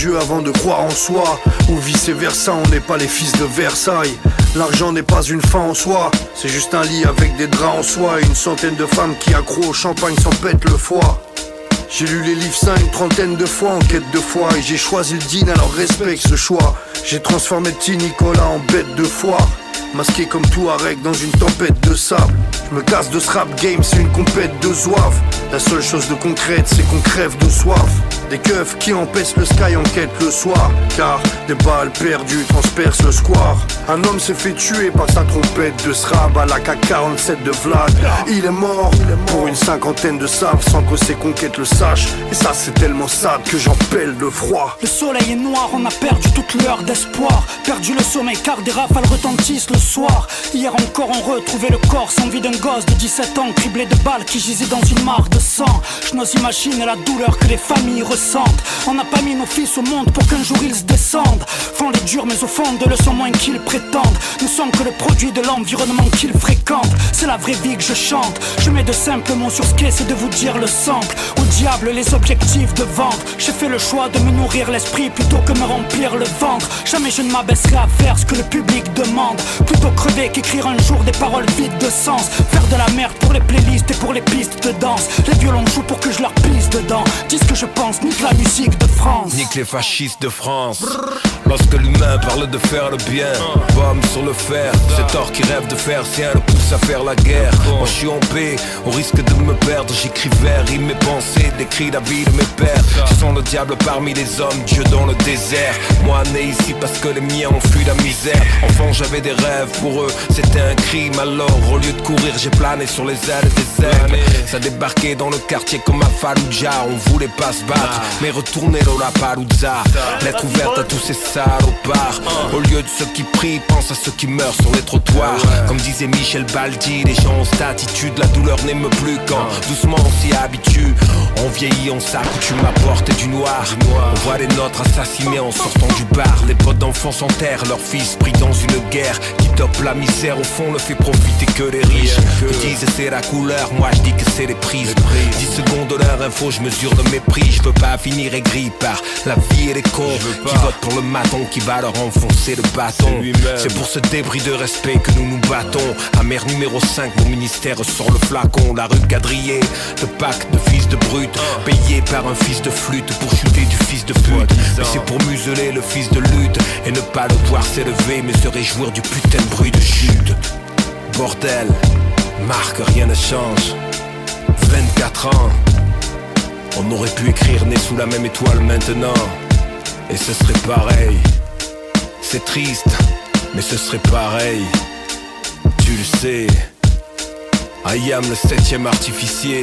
Dieu avant de croire en soi. Ou vice versa, on n'est pas les fils de Versailles. L'argent n'est pas une fin en soi, c'est juste un lit avec des draps en soie. Une centaine de femmes qui accroent au champagne s'en pètent le foie. J'ai lu les livres saints une trentaine de fois en quête de foi. Et j'ai choisi le dîne, alors respecte ce choix. J'ai transformé petit Nicolas en bête de foire. Masqué comme Touareg dans une tempête de sable. Je me casse de ce rap game, c'est une compète de zouave. La seule chose de concrète, c'est qu'on crève de soif. Des keufs qui empêchent le sky en quête le soir. Car des balles perdues transpercent le square. Un homme s'est fait tuer par sa trompette de srab à la K47 de Vlad. Il est mort pour une cinquantaine de saves sans que ses conquêtes le sachent. Et ça c'est tellement sad que j'en pèle le froid. Le soleil est noir, on a perdu toute l'heure d'espoir. Perdu le sommeil car des rafales retentissent le soir. Hier encore on retrouvait le corps sans vie d'un gosse de 17 ans, criblé de balles qui gisait dans une mare de sang. Je n'ose imaginer la douleur que les familles ressentent. On n'a pas mis nos fils au monde pour qu'un jour ils se descendent. Font les durs mais au fond de le sont moins qu'ils prétendent. Nous sommes que le produit de l'environnement qu'ils fréquentent. C'est la vraie vie que je chante. Je mets de simples mots sur ce qu'est, c'est de vous dire le sample. Au diable les objectifs de vente. J'ai fait le choix de me nourrir l'esprit plutôt que me remplir le ventre. Jamais je ne m'abaisserai à faire ce que le public demande. Plutôt crever qu'écrire un jour des paroles vides de sens. Faire de la merde pour les playlists et pour les pistes de danse. Les violons jouent pour que je leur pisse dedans. Dis ce que je pense, nique la musique de France. Nique les fascistes de France. Lorsque l'humain parle de faire le bien, bombe sur le fer. Cet or qui rêve de faire sien le pousse à faire la guerre. Moi je suis en paix, au risque de me perdre. J'écris vers, rime mes pensées, décris la vie de mes pères. Je sens le diable parmi les hommes, Dieu dans le désert. Moi né ici parce que les miens ont fui la misère. Enfant j'avais des rêves, pour eux c'était un crime. Alors au lieu de courir j'ai plané sur les ailes des aigles. Ça débarquait dans le quartier comme à Fallujah. On voulait pas se battre, mais retourner dans la Palooza. Lettre ouverte à tous ces salopards. Au lieu de ceux qui prient, pense à ceux qui meurent sur les trottoirs. Comme disait Michel Baldi, les gens ont cette attitude. La douleur n'aime plus quand doucement on s'y habitue. On vieillit, on s'accoutume à porter du noir. On voit les nôtres assassinés en sortant du bar. Les potes d'enfants enterrent leurs fils pris dans une guerre qui tope la misère. Au fond ne fait profiter que les riches. Ils disent c'est la couleur, moi je dis que c'est les prises. 10 secondes de leur info, je mesure le mépris. Je veux pas finir aigri par la vie et les cons qui votent pour le maton qui va leur enfoncer le bâton. C'est pour ce débris de respect que nous nous battons. Amer numéro 5, mon ministère sort le flacon. La rue quadrillée, le pacte de fils de brute, payé par un fils de flûte pour shooter du fils de pute. Mais c'est pour museler le fils de lutte et ne pas le voir s'élever mais se réjouir du putain de bruit de chute. Bordel, Marc, rien ne change. 24 ans, on aurait pu écrire né sous la même étoile maintenant, et ce serait pareil. C'est triste, mais ce serait pareil. Tu le sais, I am le 7ème artificier.